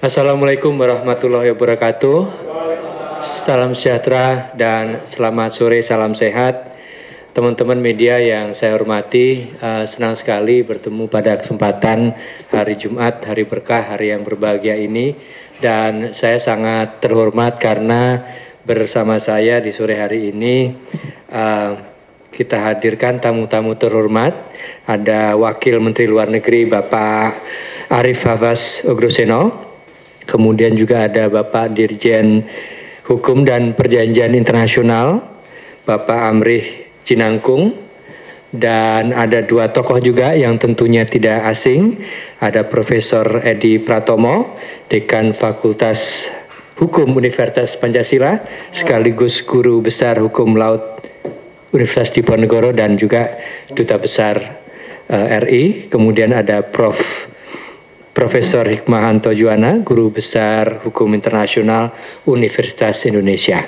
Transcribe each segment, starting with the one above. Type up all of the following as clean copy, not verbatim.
Assalamualaikum warahmatullahi wabarakatuh. Salam sejahtera dan selamat sore, salam sehat. Teman-teman media yang saya hormati, senang sekali bertemu pada kesempatan hari Jumat, hari berkah, hari yang berbahagia ini. Dan saya sangat terhormat karena bersama saya di sore hari ini kita hadirkan tamu-tamu terhormat. Ada Wakil Menteri Luar Negeri Bapak Arief Hafaz Ogroseno. Kemudian juga ada Bapak Dirjen Hukum dan Perjanjian Internasional, Bapak Amrih Cinangkung, dan ada dua tokoh juga yang tentunya tidak asing, ada Profesor Edi Pratomo, Dekan Fakultas Hukum Universitas Pancasila, sekaligus Guru Besar Hukum Laut Universitas Diponegoro dan juga Duta Besar RI. Kemudian ada Profesor Hikmahanto Juwana, Guru Besar Hukum Internasional Universitas Indonesia.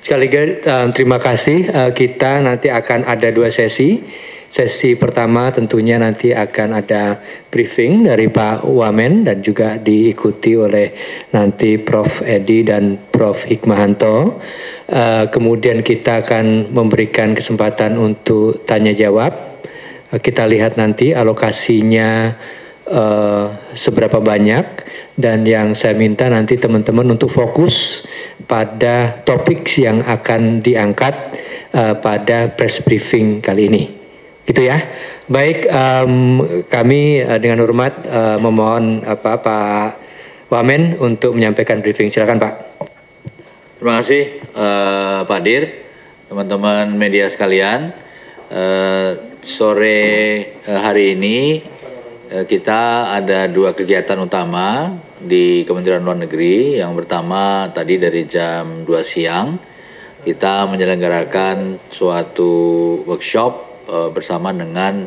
Sekali lagi terima kasih. Kita nanti akan ada dua sesi. Sesi pertama tentunya nanti akan ada briefing dari Pak Wamen dan juga diikuti oleh nanti Prof. Edi dan Prof. Hikmahanto. Kemudian kita akan memberikan kesempatan untuk tanya jawab. Kita lihat nanti alokasinya seberapa banyak, dan yang saya minta nanti teman-teman untuk fokus pada topik yang akan diangkat pada press briefing kali ini, gitu ya. Baik, kami dengan hormat memohon Pak Wamen untuk menyampaikan briefing. Silakan Pak. Terima kasih Pak Dir, teman-teman media sekalian. Sore hari ini kita ada dua kegiatan utama di Kementerian Luar Negeri. Yang pertama tadi dari jam 2 siang kita menyelenggarakan suatu workshop bersama dengan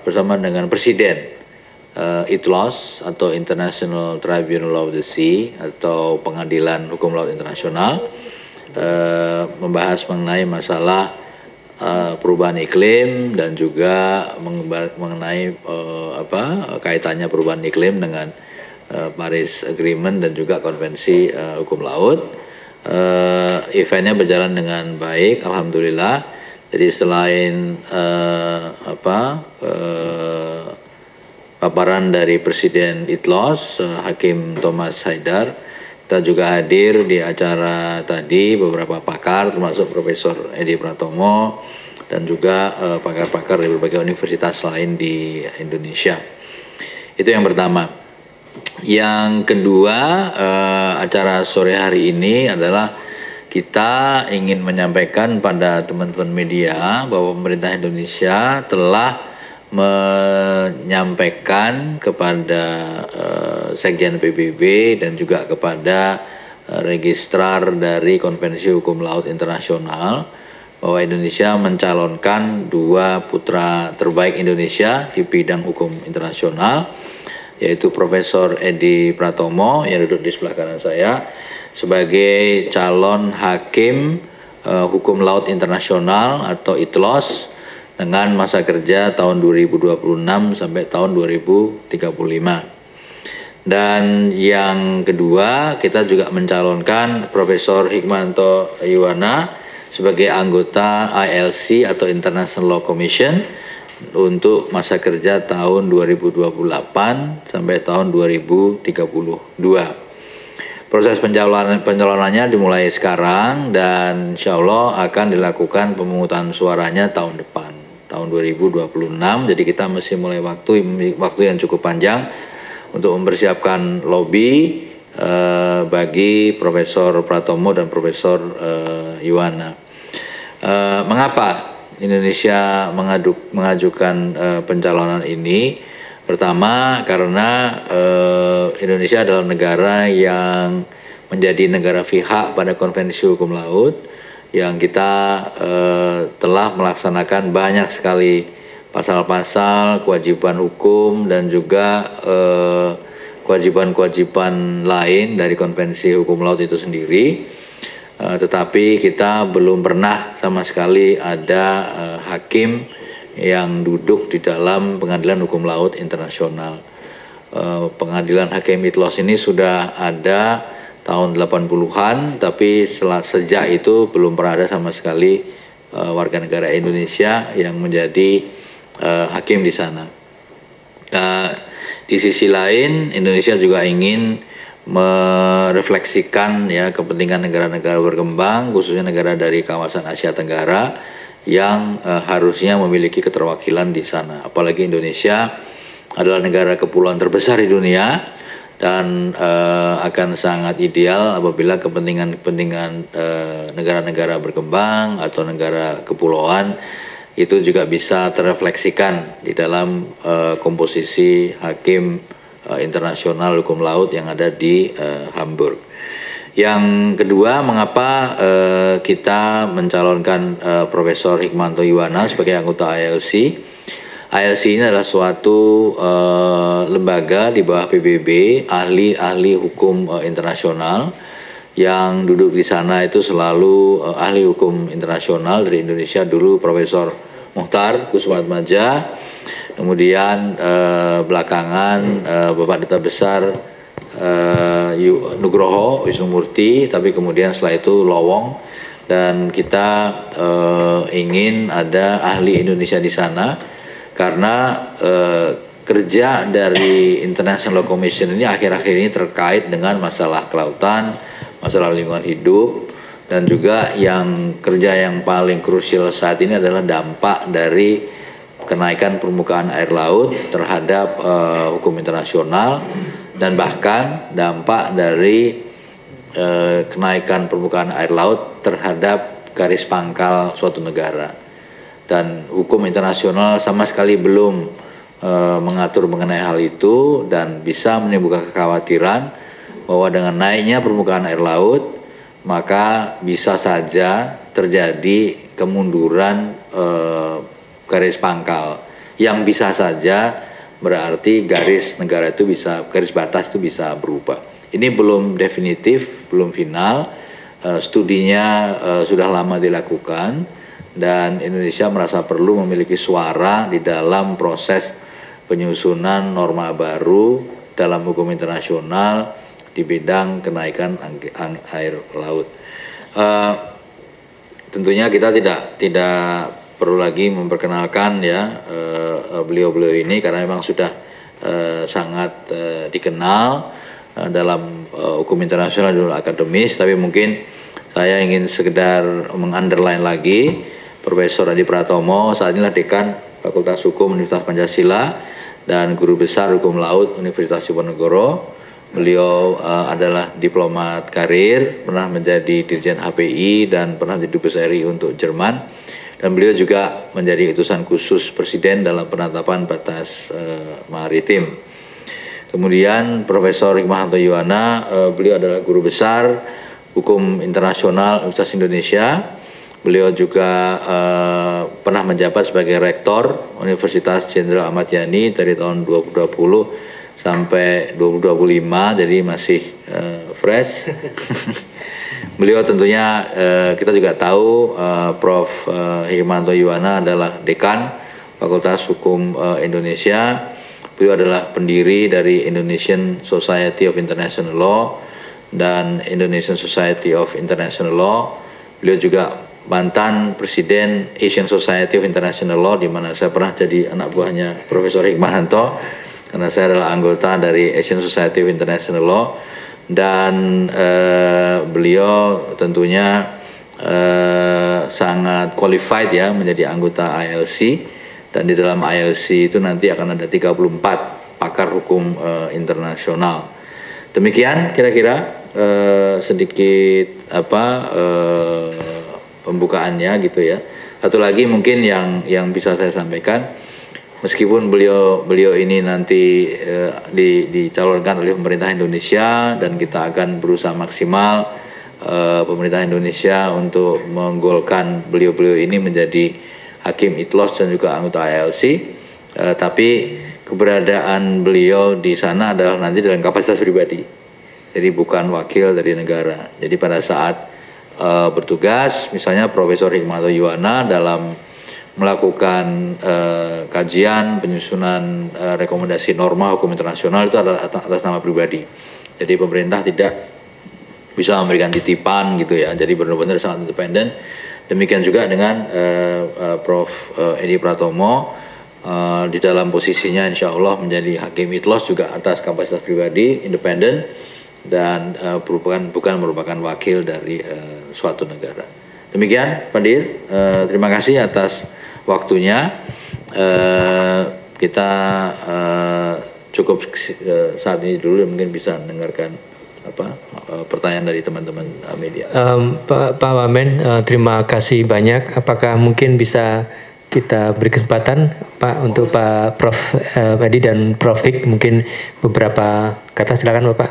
bersama dengan Presiden ITLOS atau International Tribunal of the Sea atau Pengadilan Hukum Laut Internasional, membahas mengenai masalah perubahan iklim dan juga mengenai kaitannya perubahan iklim dengan Paris Agreement dan juga Konvensi Hukum Laut. Eventnya berjalan dengan baik, alhamdulillah. Jadi selain paparan dari Presiden ITLOS, Hakim Thomas Haidar, kita juga hadir di acara tadi beberapa pakar termasuk Profesor Edi Pratomo dan juga pakar-pakar dari berbagai universitas lain di Indonesia. Itu yang pertama. Yang kedua, acara sore hari ini adalah kita ingin menyampaikan pada teman-teman media bahwa pemerintah Indonesia telah menyampaikan kepada Sekjen PBB dan juga kepada registrar dari Konvensi Hukum Laut Internasional bahwa Indonesia mencalonkan dua putra terbaik Indonesia di bidang hukum internasional, yaitu Profesor Edi Pratomo yang duduk di sebelah kanan saya sebagai calon hakim hukum laut internasional atau ITLOS dengan masa kerja tahun 2026 sampai tahun 2035. Dan yang kedua, kita juga mencalonkan Profesor Hikmahanto Juwana sebagai anggota ILC atau International Law Commission untuk masa kerja tahun 2028 sampai tahun 2032. Proses pencalonannya dimulai sekarang dan insya Allah akan dilakukan pemungutan suaranya tahun depan, tahun 2026. Jadi kita masih mulai waktu yang cukup panjang untuk mempersiapkan lobby bagi Profesor Pratomo dan Profesor Juwana. Mengapa Indonesia mengajukan pencalonan ini? Pertama, karena Indonesia adalah negara yang menjadi negara pihak pada Konvensi Hukum Laut, yang kita telah melaksanakan banyak sekali pasal-pasal kewajiban hukum dan juga kewajiban-kewajiban lain dari Konvensi Hukum Laut itu sendiri. Tetapi kita belum pernah sama sekali ada hakim yang duduk di dalam Pengadilan Hukum Laut Internasional. pengadilan hakim ITLOS ini sudah ada tahun 80-an, tapi sejak itu belum pernah ada sama sekali warga negara Indonesia yang menjadi hakim di sana. Di sisi lain, Indonesia juga ingin merefleksikan ya kepentingan negara-negara berkembang, khususnya negara dari kawasan Asia Tenggara yang harusnya memiliki keterwakilan di sana. Apalagi Indonesia adalah negara kepulauan terbesar di dunia dan akan sangat ideal apabila kepentingan negara-negara berkembang atau negara kepulauan itu juga bisa terrefleksikan di dalam komposisi hakim internasional hukum laut yang ada di Hamburg. Yang kedua, mengapa kita mencalonkan Profesor Hikmanto Yuwana sebagai anggota ILC? ILC ini adalah suatu lembaga di bawah PBB, ahli hukum internasional yang duduk di sana itu selalu ahli hukum internasional dari Indonesia, dulu Profesor Muhtar Kussumatmadja, kemudian belakangan Bapak Duta Besar Nugroho Wisnumurti, tapi kemudian setelah itu Lowong, dan kita ingin ada ahli Indonesia di sana karena kerja dari International Law Commission ini akhir-akhir ini terkait dengan masalah kelautan, masalah lingkungan hidup, dan juga yang kerja yang paling krusial saat ini adalah dampak dari kenaikan permukaan air laut terhadap hukum internasional, dan bahkan dampak dari kenaikan permukaan air laut terhadap garis pangkal suatu negara. Dan hukum internasional sama sekali belum mengatur mengenai hal itu, dan bisa menimbulkan kekhawatiran bahwa dengan naiknya permukaan air laut maka bisa saja terjadi kemunduran garis pangkal yang bisa saja berarti garis negara itu bisa, garis batas itu bisa berubah. Ini belum definitif, belum final, studinya sudah lama dilakukan, dan Indonesia merasa perlu memiliki suara di dalam proses penyusunan norma baru dalam hukum internasional di bidang kenaikan air laut. Tentunya kita tidak perlu lagi memperkenalkan ya beliau-beliau ini karena memang sudah sangat dikenal dalam hukum internasional dulu akademis, tapi mungkin saya ingin sekedar mengunderline lagi Profesor Adi Pratomo, saat inilah Dekan Fakultas Hukum Universitas Pancasila dan Guru Besar Hukum Laut Universitas Diponegoro. Beliau adalah diplomat karir, pernah menjadi Dirjen HPI dan pernah jadi Dubes RI untuk Jerman. Dan beliau juga menjadi utusan khusus Presiden dalam penetapan batas maritim. Kemudian Profesor Hikmanto Yuwana, beliau adalah Guru Besar Hukum Internasional Universitas Indonesia. Beliau juga pernah menjabat sebagai Rektor Universitas Jenderal Ahmad Yani dari tahun 2020 sampai 2025, jadi masih fresh. Beliau tentunya kita juga tahu Prof. Hikmanto Yuwana adalah Dekan Fakultas Hukum Indonesia. Beliau adalah pendiri dari Indonesian Society of International Law dan Indonesian Society of International Law. Beliau juga mantan Presiden Asian Society of International Law, di mana saya pernah jadi anak buahnya Profesor Hikmanto, karena saya adalah anggota dari Asian Society of International Law. Dan beliau tentunya sangat qualified ya menjadi anggota ILC, dan di dalam ILC itu nanti akan ada 34 pakar hukum internasional. Demikian kira-kira sedikit pembukaannya gitu ya. Satu lagi mungkin yang bisa saya sampaikan, meskipun beliau ini nanti dicalonkan oleh pemerintah Indonesia, dan kita akan berusaha maksimal pemerintah Indonesia untuk menggolkan beliau ini menjadi hakim ITLOS dan juga anggota ILC, tapi keberadaan beliau di sana adalah nanti dalam kapasitas pribadi, jadi bukan wakil dari negara. Jadi pada saat bertugas, misalnya Profesor Hikmanto Yuwana dalam melakukan kajian, penyusunan rekomendasi norma hukum internasional itu atas nama pribadi. Jadi pemerintah tidak bisa memberikan titipan gitu ya. Jadi benar-benar sangat independen. Demikian juga dengan Prof. Edi Pratomo di dalam posisinya insya Allah menjadi Hakim ITLOS juga atas kapasitas pribadi, independen, dan bukan merupakan wakil dari suatu negara. Demikian Pak Dir, terima kasih atas waktunya. Kita cukup saat ini dulu, mungkin bisa mendengarkan pertanyaan dari teman-teman media. Pak Wamen, terima kasih banyak. Apakah mungkin bisa kita beri kesempatan Pak untuk Pak Prof. Edi dan Prof. Ik mungkin beberapa kata, silakan Bapak.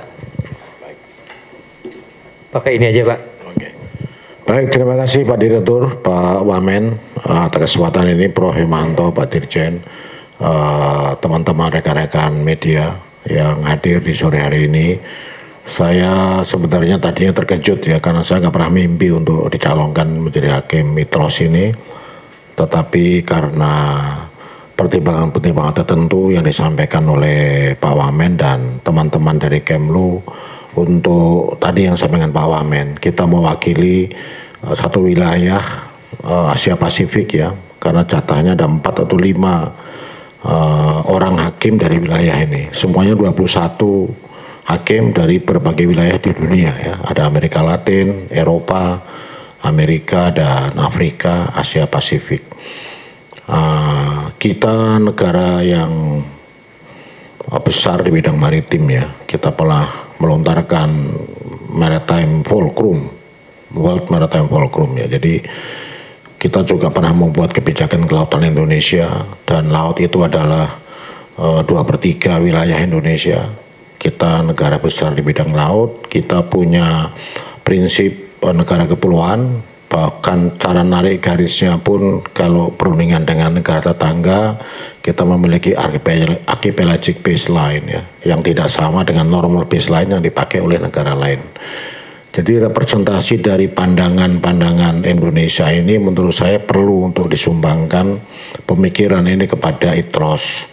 Pakai ini aja Pak. Oke. Baik, terima kasih Pak Direktur, Pak Wamen atas kesempatan ini, Prof. Hikmahanto, Pak Dirjen, teman-teman rekan-rekan media yang hadir di sore hari ini. Saya sebenarnya tadinya terkejut ya, karena saya nggak pernah mimpi untuk dicalonkan menjadi Hakim ITLOS ini. Tetapi karena pertimbangan-pertimbangan tertentu yang disampaikan oleh Pak Wamen dan teman-teman dari Kemlu, untuk tadi yang saya sampaikan Pak Wamen, kita mewakili satu wilayah Asia Pasifik ya, karena jatahnya ada 4 atau 5 orang hakim dari wilayah ini. Semuanya 21 hakim dari berbagai wilayah di dunia ya. Ada Amerika Latin, Eropa, Amerika, dan Afrika, Asia Pasifik. Kita negara yang besar di bidang maritim ya. Kita pernah melontarkan Maritime Fulcrum, World Maritime Fulcrum ya. Jadi kita juga pernah membuat kebijakan kelautan Indonesia, dan laut itu adalah 2/3 wilayah Indonesia. Kita negara besar di bidang laut, kita punya prinsip negara kepulauan, bahkan cara narik garisnya pun kalau perundingan dengan negara tetangga, kita memiliki archipelagic baseline ya, yang tidak sama dengan normal baseline yang dipakai oleh negara lain. Jadi representasi dari pandangan-pandangan Indonesia ini menurut saya perlu untuk disumbangkan pemikiran ini kepada ITLOS.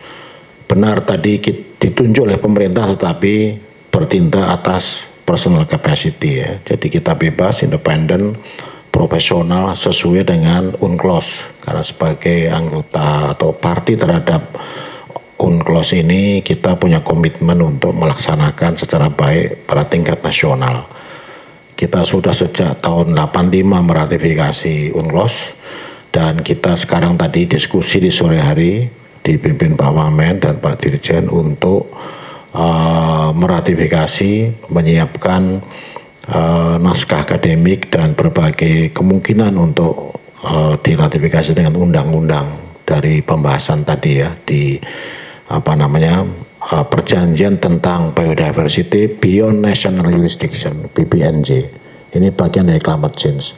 Benar tadi ditunjuk oleh pemerintah, tetapi bertindak atas personal capacity ya. Jadi kita bebas, independen, profesional sesuai dengan UNCLOS. Karena sebagai anggota atau parti terhadap UNCLOS ini, kita punya komitmen untuk melaksanakan secara baik pada tingkat nasional. Kita sudah sejak tahun 85 meratifikasi UNCLOS, dan kita sekarang tadi diskusi di sore hari dipimpin Pak Wamen dan Pak Dirjen untuk meratifikasi, menyiapkan naskah akademik dan berbagai kemungkinan untuk diratifikasi dengan undang-undang dari pembahasan tadi ya, di perjanjian tentang biodiversity beyond national jurisdiction, BBNJ. Ini bagian dari climate change.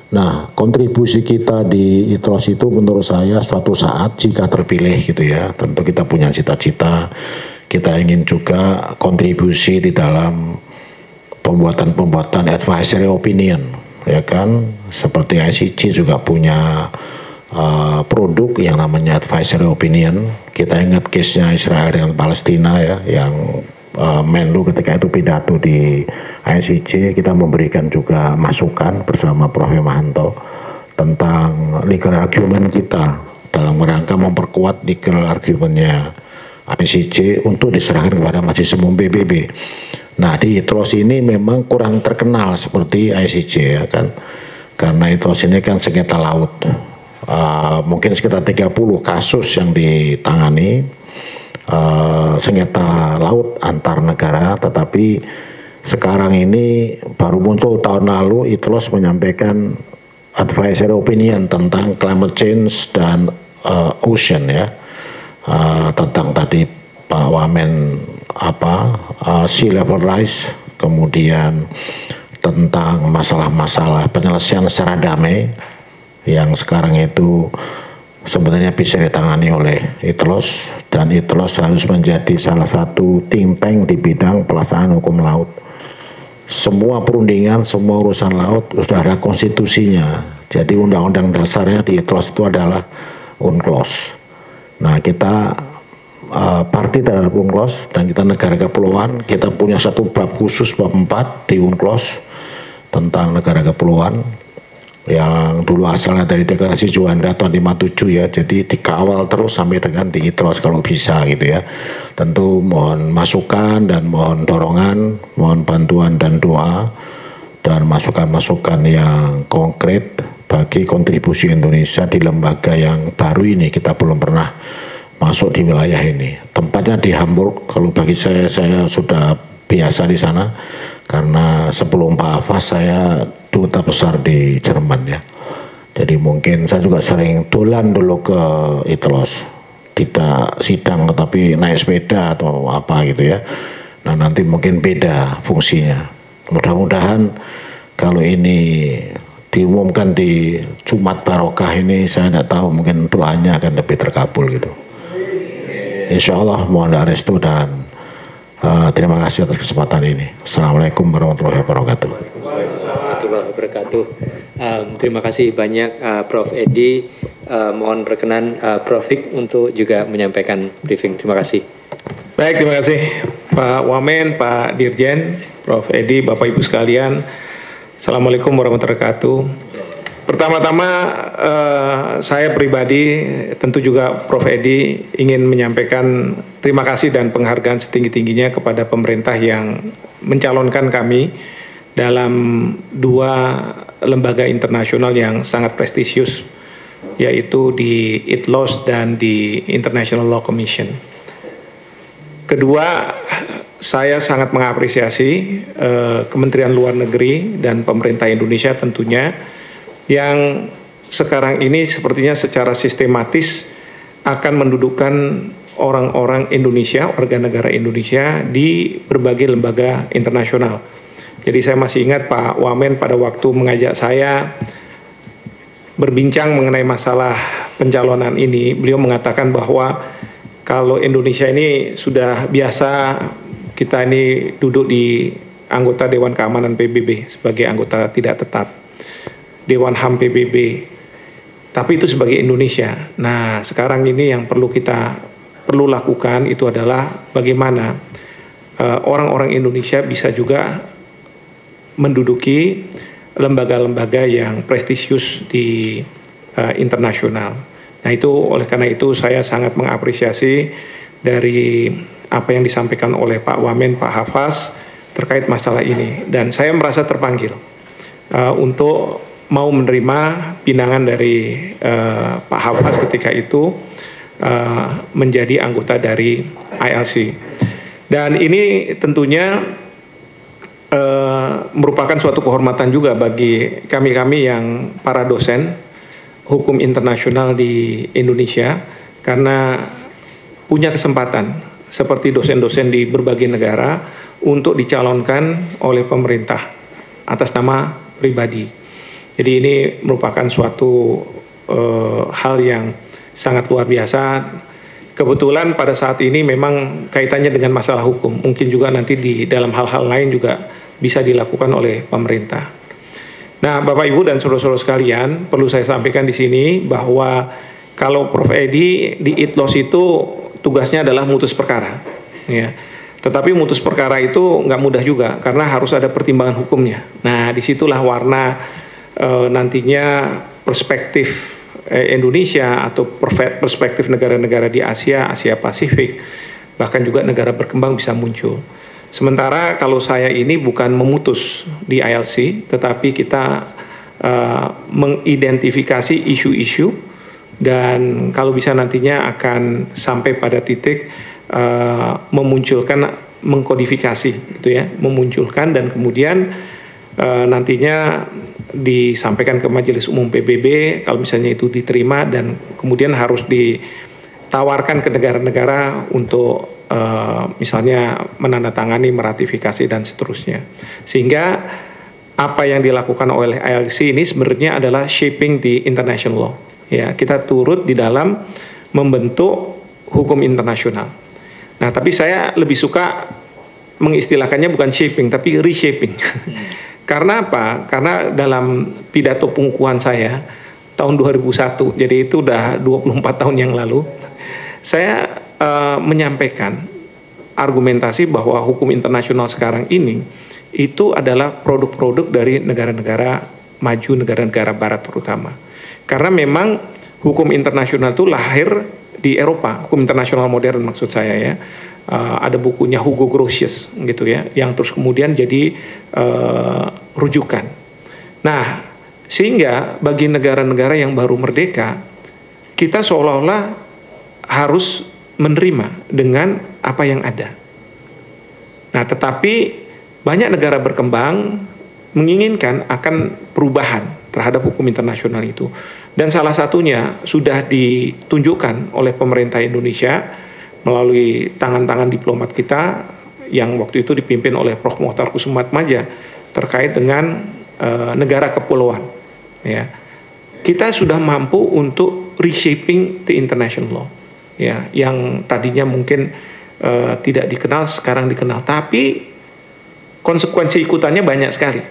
Nah, kontribusi kita di ITLOS itu menurut saya suatu saat jika terpilih gitu ya, tentu kita punya cita-cita, kita ingin juga kontribusi di dalam pembuatan advisory opinion, ya kan, seperti ICJ juga punya produk yang namanya advisory opinion. Kita ingat case-nya Israel dengan Palestina ya, yang Menlu ketika itu pidato di ICJ, kita memberikan juga masukan bersama Prof. Hikmahanto tentang legal argument kita dalam rangka memperkuat legal argumentnya ICJ untuk diserahkan kepada Majelis Umum PBB. Nah, di ITLOS ini memang kurang terkenal seperti ICJ ya kan, karena ITLOS ini kan sengketa laut. Mungkin sekitar 30 kasus yang ditangani sengketa laut antar negara, tetapi sekarang ini baru muncul tahun lalu ITLOS menyampaikan advisory opinion tentang climate change dan ocean ya, tentang tadi Pak Wamen sea level rise, kemudian tentang masalah-masalah penyelesaian secara damai yang sekarang itu sebenarnya bisa ditangani oleh ITLOS, dan ITLOS harus menjadi salah satu think tank di bidang pelaksanaan hukum laut. Semua perundingan, semua urusan laut sudah ada konstitusinya Jadi undang-undang dasarnya di ITLOS itu adalah UNCLOS. Nah, kita parti terhadap UNCLOS dan kita negara kepulauan, kita punya satu bab khusus, bab 4 di UNCLOS tentang negara kepulauan yang dulu asalnya dari deklarasi Juanda tahun 57 ya, jadi dikawal terus sampai dengan di ITLOS kalau bisa gitu ya. Tentu mohon masukan dan mohon dorongan, mohon bantuan dan doa dan masukan-masukan yang konkret bagi kontribusi Indonesia di lembaga yang baru ini. Kita belum pernah masuk di wilayah ini. Tempatnya di Hamburg. Kalau bagi saya sudah biasa di sana karena sebelum Pak Hafaz saya duta besar di Jerman ya. Jadi mungkin saya juga sering dolan dulu ke ITLOS, tidak sidang tetapi naik sepeda atau apa gitu ya. Nah, nanti mungkin beda fungsinya. Mudah-mudahan kalau ini diumumkan di Jumat Barokah ini, saya tidak tahu, mungkin doanya akan lebih terkabul gitu. Insya Allah mohon restu dan terima kasih atas kesempatan ini. Assalamualaikum warahmatullahi wabarakatuh. Warahmatullahi wabarakatuh. Terima kasih banyak Prof. Edi. Mohon berkenan Prof. Hik untuk juga menyampaikan briefing. Terima kasih. Baik, terima kasih Pak Wamen, Pak Dirjen, Prof. Edi, Bapak Ibu sekalian. Assalamualaikum warahmatullahi wabarakatuh. Pertama-tama saya pribadi, tentu juga Prof. Edi ingin menyampaikan terima kasih dan penghargaan setinggi-tingginya kepada pemerintah yang mencalonkan kami dalam 2 lembaga internasional yang sangat prestisius, yaitu di ITLOS dan di International Law Commission. Kedua, saya sangat mengapresiasi Kementerian Luar Negeri dan pemerintah Indonesia tentunya yang sekarang ini sepertinya secara sistematis akan mendudukkan orang-orang Indonesia, warga negara Indonesia di berbagai lembaga internasional. Jadi saya masih ingat Pak Wamen pada waktu mengajak saya berbincang mengenai masalah pencalonan ini, beliau mengatakan bahwa kalau Indonesia ini sudah biasa kita ini duduk di anggota Dewan Keamanan PBB sebagai anggota tidak tetap, Dewan HAM PBB, tapi itu sebagai Indonesia. Nah, sekarang ini yang perlu lakukan itu adalah bagaimana orang-orang Indonesia bisa juga menduduki lembaga-lembaga yang prestisius di internasional. Nah, itu oleh karena itu saya sangat mengapresiasi dari apa yang disampaikan oleh Pak Wamen, Pak Hafaz terkait masalah ini, dan saya merasa terpanggil untuk mau menerima pinangan dari Pak Hafaz ketika itu menjadi anggota dari ILC. Dan ini tentunya merupakan suatu kehormatan juga bagi kami-kami yang para dosen hukum internasional di Indonesia, karena punya kesempatan seperti dosen-dosen di berbagai negara untuk dicalonkan oleh pemerintah atas nama pribadi. Jadi ini merupakan suatu hal yang sangat luar biasa. Kebetulan pada saat ini memang kaitannya dengan masalah hukum. Mungkin juga nanti di dalam hal-hal lain juga bisa dilakukan oleh pemerintah. Nah, Bapak Ibu dan saudara-saudara sekalian, perlu saya sampaikan di sini bahwa kalau Prof. Edi di ITLOS itu tugasnya adalah mutus perkara, ya. Tetapi mutus perkara itu nggak mudah juga karena harus ada pertimbangan hukumnya. Nah, disitulah warna nantinya perspektif Indonesia atau perspektif negara-negara di Asia, Asia Pasifik, bahkan juga negara berkembang bisa muncul. Sementara kalau saya ini bukan memutus di ILC, tetapi kita mengidentifikasi isu-isu dan kalau bisa nantinya akan sampai pada titik memunculkan, mengkodifikasi gitu ya, memunculkan dan kemudian nantinya disampaikan ke Majelis Umum PBB kalau misalnya itu diterima dan kemudian harus ditawarkan ke negara-negara untuk misalnya menandatangani, meratifikasi dan seterusnya. Sehingga apa yang dilakukan oleh ILC ini sebenarnya adalah shaping the international law. Ya, kita turut di dalam membentuk hukum internasional. Nah, tapi saya lebih suka mengistilahkannya bukan shaping tapi reshaping. Karena apa? Karena dalam pidato pengukuhan saya tahun 2001, jadi itu udah 24 tahun yang lalu, saya menyampaikan argumentasi bahwa hukum internasional sekarang ini itu adalah produk-produk dari negara-negara maju, negara-negara barat terutama. Karena memang hukum internasional itu lahir di Eropa, hukum internasional modern maksud saya ya. Ada bukunya Hugo Grotius gitu ya, yang terus kemudian jadi rujukan. Nah, sehingga bagi negara-negara yang baru merdeka, kita seolah-olah harus menerima dengan apa yang ada. Nah, tetapi banyak negara berkembang menginginkan akan perubahan terhadap hukum internasional itu. Dan salah satunya sudah ditunjukkan oleh pemerintah Indonesia melalui tangan-tangan diplomat kita yang waktu itu dipimpin oleh Prof. Mokhtar Kusumatmaja terkait dengan negara kepulauan. Ya, kita sudah mampu untuk reshaping the international law. Ya, yang tadinya mungkin tidak dikenal sekarang dikenal, tapi konsekuensi ikutannya banyak sekali.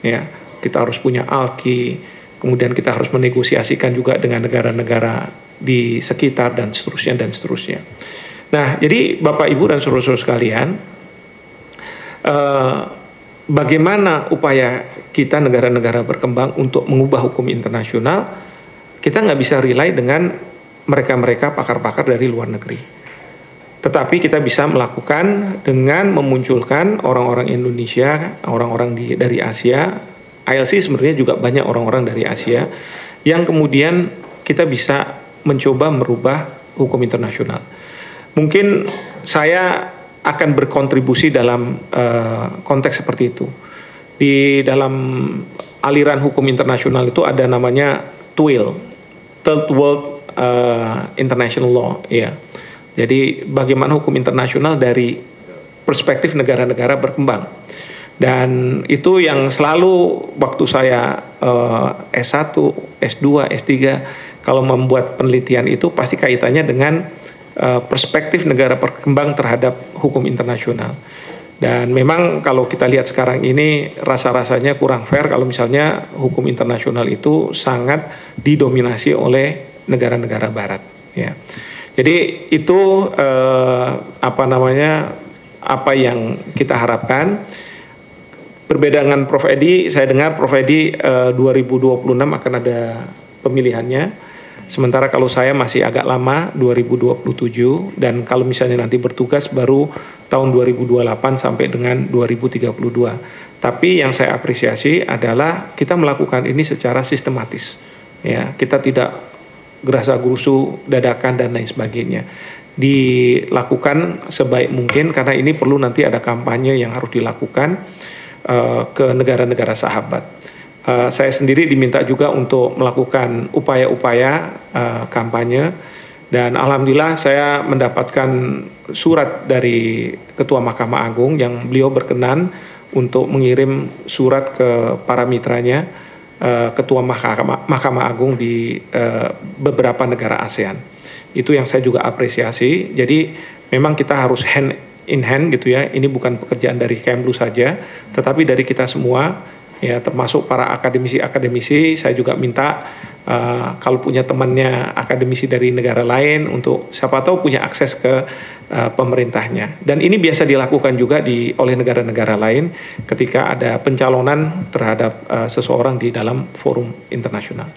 Ya, kita harus punya ALKI, kemudian kita harus menegosiasikan juga dengan negara-negara di sekitar dan seterusnya dan seterusnya. Nah, jadi Bapak Ibu dan saudara-saudara sekalian, bagaimana upaya kita negara-negara berkembang untuk mengubah hukum internasional, kita nggak bisa rely dengan mereka-mereka pakar-pakar dari luar negeri. Tetapi kita bisa melakukan dengan memunculkan orang-orang Indonesia, orang-orang dari Asia. ILC sebenarnya juga banyak orang-orang dari Asia yang kemudian kita bisa mencoba merubah hukum internasional. Mungkin saya akan berkontribusi dalam konteks seperti itu. Di dalam aliran hukum internasional itu ada namanya TWIL, Third World International Law. Ya. Jadi bagaimana hukum internasional dari perspektif negara-negara berkembang. Dan itu yang selalu waktu saya S1, S2, S3, kalau membuat penelitian itu pasti kaitannya dengan perspektif negara berkembang terhadap hukum internasional. Dan memang kalau kita lihat sekarang ini rasa-rasanya kurang fair kalau misalnya hukum internasional itu sangat didominasi oleh negara-negara barat. Ya. Jadi itu apa yang kita harapkan. Berbeda dengan Prof. Edi, saya dengar Prof. Edi 2026 akan ada pemilihannya. Sementara kalau saya masih agak lama, 2027, dan kalau misalnya nanti bertugas baru tahun 2028 sampai dengan 2032. Tapi yang saya apresiasi adalah kita melakukan ini secara sistematis. Ya, kita tidak gerasa-gerusu, dadakan, dan lain sebagainya. Dilakukan sebaik mungkin, karena ini perlu nanti ada kampanye yang harus dilakukan ke negara-negara sahabat. Saya sendiri diminta juga untuk melakukan upaya-upaya kampanye, dan alhamdulillah saya mendapatkan surat dari Ketua Mahkamah Agung yang beliau berkenan untuk mengirim surat ke para mitranya, Ketua Mahkamah Agung di beberapa negara ASEAN. Itu yang saya juga apresiasi. Jadi memang kita harus hand in hand gitu ya. Ini bukan pekerjaan dari Kemlu saja, tetapi dari kita semua. Ya, termasuk para akademisi-akademisi, saya juga minta kalau punya temannya akademisi dari negara lain untuk siapa tahu punya akses ke pemerintahnya. Dan ini biasa dilakukan juga oleh negara-negara lain ketika ada pencalonan terhadap seseorang di dalam forum internasional.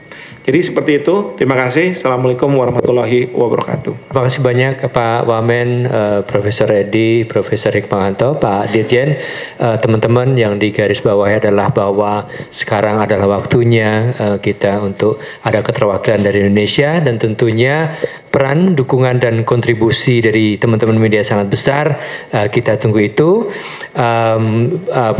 Jadi seperti itu, terima kasih. Assalamualaikum warahmatullahi wabarakatuh. Terima kasih banyak Pak Wamen, Profesor Edi, Profesor Hikmahanto, Pak Dirjen. Teman-teman yang di garis bawah adalah bahwa sekarang adalah waktunya kita untuk ada keterwakilan dari Indonesia, dan tentunya peran, dukungan, dan kontribusi dari teman-teman media sangat besar. Kita tunggu itu.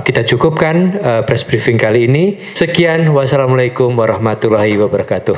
Kita cukupkan press briefing kali ini. Sekian, wassalamualaikum warahmatullahi wabarakatuh.